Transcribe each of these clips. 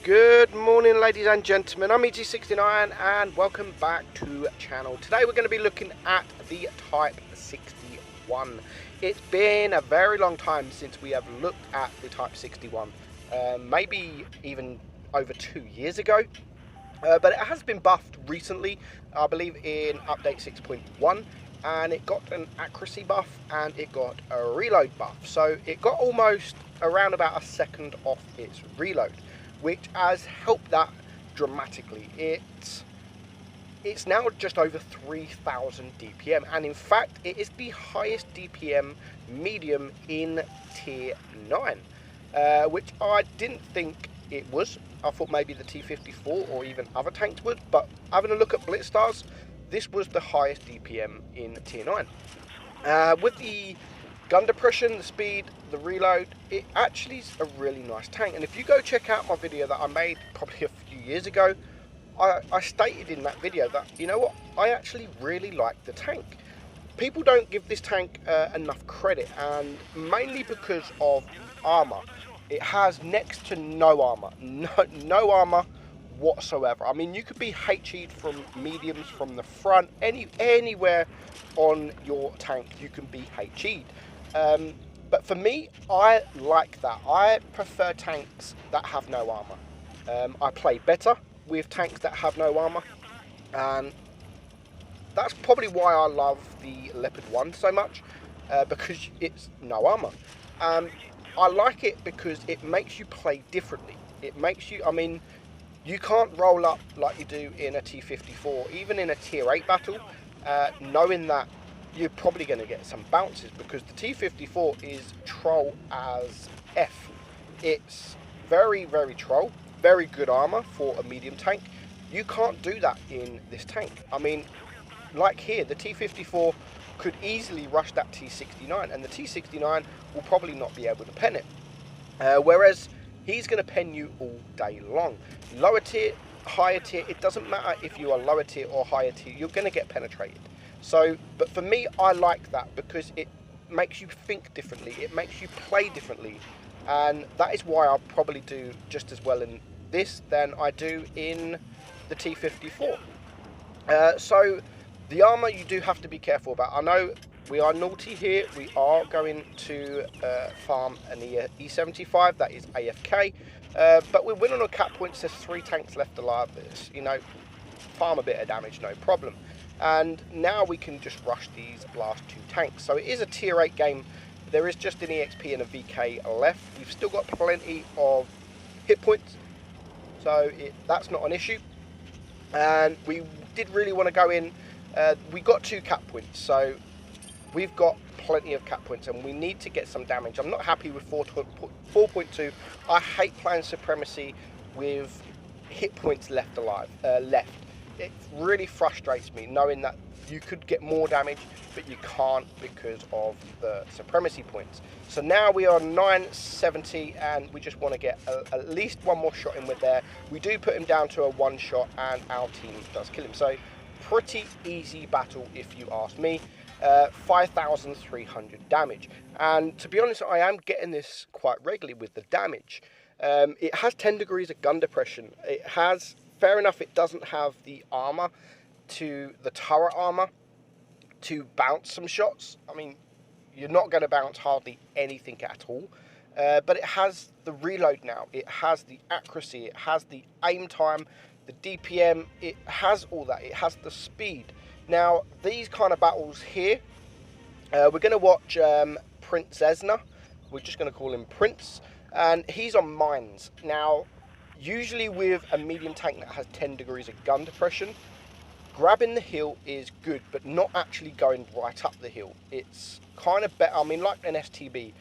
Good morning, ladies and gentlemen. I'm Meadsy69 and welcome back to the channel. Today we're going to be looking at the Type 61. It's been a very long time since we have looked at the Type 61, maybe even over 2 years ago. But it has been buffed recently, I believe in update 6.1, and it got an accuracy buff and it got a reload buff. So it got almost around about a second off its reload, which has helped that dramatically. It's now just over 3,000 DPM, and in fact it is the highest DPM medium in tier 9, which I didn't think it was. I thought maybe the T54 or even other tanks would, but having a look at blitz stars, this was the highest DPM in tier 9. With the gun depression, the speed, the reload, it actually is a really nice tank. And if you go check out my video that I made probably a few years ago, I stated in that video that, you know what, I actually really like the tank. People don't give this tank enough credit, and mainly because of the armour. It has next to no armour, no armour whatsoever. I mean, you could be HE'd from mediums from the front, anywhere on your tank you can be HE'd. But for me, I like that. I prefer tanks that have no armour. I play better with tanks that have no armour, and that's probably why I love the Leopard 1 so much, because it's no armour. I like it because it makes you play differently. It makes you, I mean, you can't roll up like you do in a T54, even in a tier 8 battle, knowing that you're probably going to get some bounces, because the T54 is troll as F. It's very, very troll, very good armor for a medium tank. You can't do that in this tank. I mean, like here, the T54 could easily rush that T69, and the T69 will probably not be able to pen it. Whereas he's going to pen you all day long. Lower tier, higher tier, it doesn't matter if you are lower tier or higher tier, you're going to get penetrated. So, but for me, I like that because it makes you think differently, it makes you play differently, and that is why I'll probably do just as well in this than I do in the T54. So the armour you do have to be careful about. I know we are naughty here, we are going to farm an E75, that is AFK, but we're winning on cap points. There's 3 tanks left alive. This, you know, farm a bit of damage, no problem. And now we can just rush these last 2 tanks. So it is a tier 8 game. There is just an EXP and a VK left. We've still got plenty of hit points, so that's not an issue. And we did really want to go in. We got 2 cap points, so we've got plenty of cap points, and we need to get some damage. I'm not happy with 4.2. I hate playing Supremacy with hit points left alive. It really frustrates me knowing that you could get more damage, but you can't because of the Supremacy points. So now we are 970, and we just want to get at least one more shot in with there. We do put him down to a 1 shot, and our team does kill him. So pretty easy battle if you ask me. 5,300 damage, and to be honest, I am getting this quite regularly with the damage. It has 10 degrees of gun depression. It has, fair enough, it doesn't have the armor to the turret armor to bounce some shots. I mean, you're not going to bounce hardly anything at all, but it has the reload now, it has the accuracy, it has the aim time, the DPM, it has all that, it has the speed. Now, these kind of battles here, we're going to watch Prince Esna. We're just going to call him Prince, and he's on mines. Now, usually with a medium tank that has 10 degrees of gun depression, grabbing the hill is good, but not actually going right up the hill. It's kind of better, I mean, like an STB.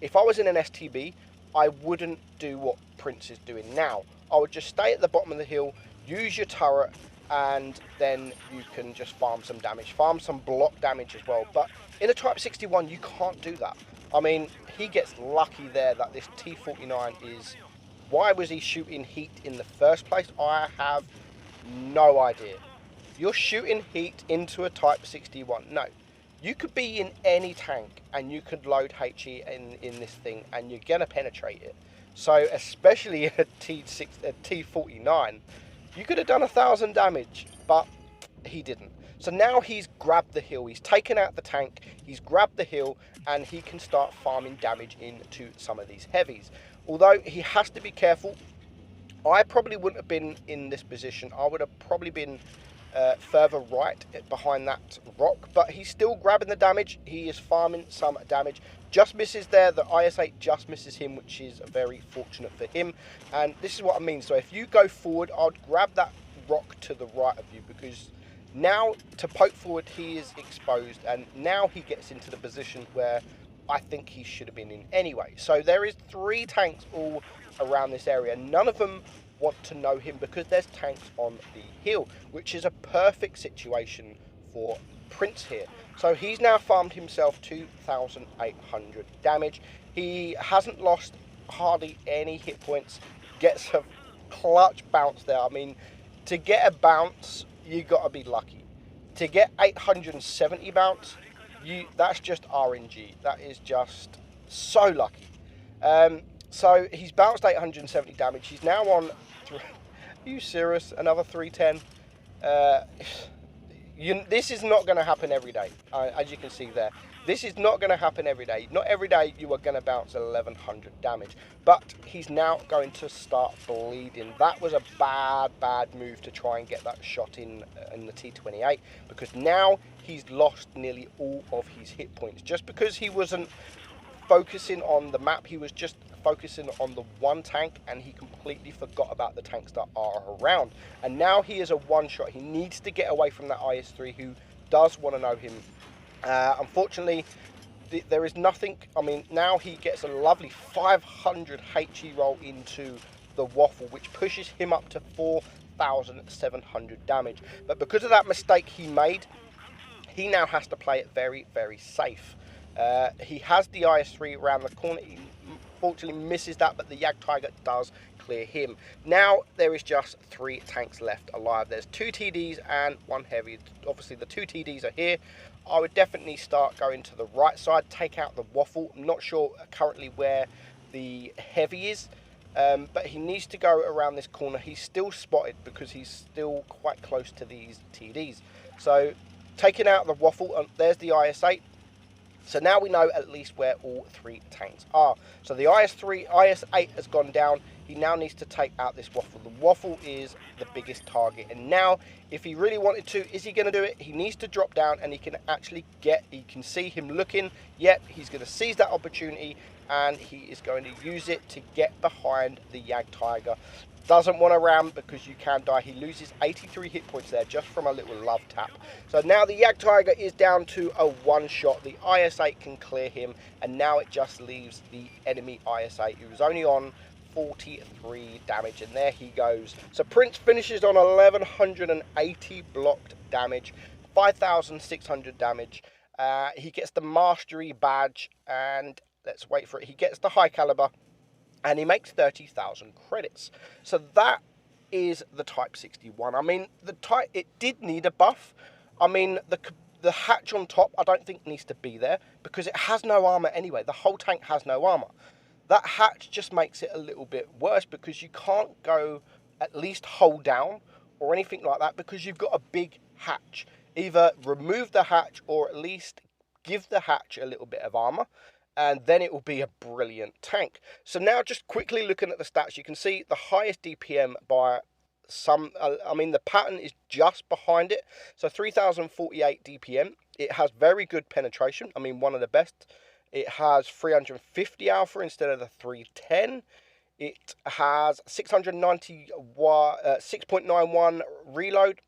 If I was in an STB, I wouldn't do what Prince is doing now. I would just stay at the bottom of the hill, use your turret, and then you can just farm some damage, farm some block damage as well. But in a Type 61, you can't do that. I mean, he gets lucky there that this T49 is... Why was he shooting heat in the first place? I have no idea. You're shooting heat into a Type 61. No. You could be in any tank and you could load HE in this thing and you're going to penetrate it. So especially a T49, you could have done 1,000 damage, but he didn't. So now he's grabbed the hill, he's taken out the tank, he's grabbed the hill, and he can start farming damage into some of these heavies. Although he has to be careful. I probably wouldn't have been in this position. I would have probably been further right behind that rock, but he's still grabbing the damage. He is farming some damage. Just misses there. The IS-8 just misses him, which is very fortunate for him. And this is what I mean. So if you go forward, I'd grab that rock to the right of you, because now to poke forward he is exposed, and now he gets into the position where I think he should have been in anyway. So there is 3 tanks all around this area. None of them want to know him because there's tanks on the hill, which is a perfect situation for Prince here. So he's now farmed himself 2,800 damage. He hasn't lost hardly any hit points. Gets a clutch bounce there. I mean, to get a bounce, you got to be lucky. To get 870 bounce, that's just RNG. That is just so lucky. So he's bounced 870 damage. He's now on. Are you serious? Another 310. This is not going to happen every day, as you can see there. This is not going to happen every day. Not every day you are going to bounce 1,100 damage. But he's now going to start bleeding. That was a bad move to try and get that shot in the T28, because now he's lost nearly all of his hit points. Just because he wasn't focusing on the map, he was just focusing on the one tank, and he completely forgot about the tanks that are around. And now he is a one-shot. He needs to get away from that IS-3, who does want to know him. Unfortunately, there is nothing. I mean, now he gets a lovely 500 HE roll into the waffle, which pushes him up to 4,700 damage. But because of that mistake he made, he now has to play it very, very safe. He has the IS-3 around the corner. He fortunately misses that, but the Jagdtiger does clear him. Now there is just 3 tanks left alive. There's 2 TDs and 1 heavy. Obviously the 2 TDs are here. I would definitely start going to the right side, take out the waffle. I'm not sure currently where the heavy is, but he needs to go around this corner. He's still spotted because he's still quite close to these TDs. So taking out the waffle, there's the IS-8. So now we know at least where all 3 tanks are. So the IS-8 has gone down. He now needs to take out this waffle. The waffle is the biggest target. And now, if he really wanted to, is he going to do it? He needs to drop down, and he can actually he can see him looking. Yep, he's going to seize that opportunity, and he is going to use it to get behind the Jagdtiger. Doesn't want to ram because you can die. He loses 83 hit points there just from a little love tap. So now the Jagdtiger is down to a 1-shot. The IS-8 can clear him, and now it just leaves the enemy IS-8, who was only on 43 damage, and there he goes. So Prince finishes on 1,180 blocked damage, 5,600 damage. He gets the mastery badge, and let's wait for it. He gets the high caliber, and he makes 30,000 credits. So that is the Type 61. I mean, it did need a buff. I mean, the hatch on top, I don't think needs to be there, because it has no armor anyway. The whole tank has no armor. That hatch just makes it a little bit worse, because you can't go at least hold down or anything like that, because you've got a big hatch. Either remove the hatch or at least give the hatch a little bit of armor, and then it will be a brilliant tank. So now, just quickly looking at the stats, you can see the highest DPM by some, I mean, the pattern is just behind it. So 3,048 DPM. It has very good penetration. I mean, one of the best. It has 350 alpha instead of the 310. It has 691 reload.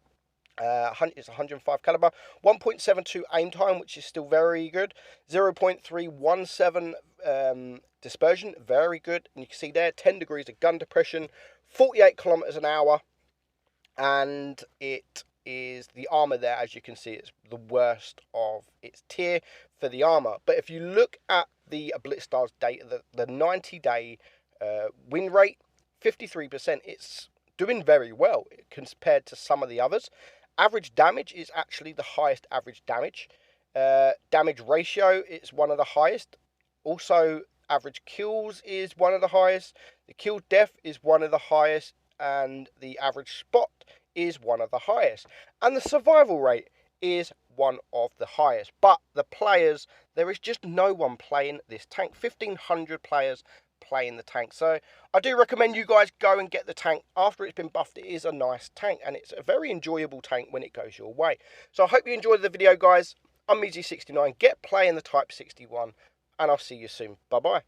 It's 105 caliber, 1.72 aim time, which is still very good, 0.317 dispersion, very good, and you can see there 10 degrees of gun depression, 48 kilometers an hour, and it is the armor there, as you can see, it's the worst of its tier for the armor. But if you look at the BlitzStars data, the 90-day win rate, 53%, it's doing very well compared to some of the others. Average damage is actually the highest average damage. Damage ratio is one of the highest. Also, average kills is one of the highest, the kill death is one of the highest, and the average spot is one of the highest, and the survival rate is one of the highest. But the players, there is just no one playing this tank. 1,500 players playing the tank. So I do recommend you guys go and get the tank after it's been buffed. It is a nice tank, and it's a very enjoyable tank when it goes your way. So I hope you enjoyed the video, guys. I'm Meadsy69. Get playing the Type 61, and I'll see you soon. Bye bye.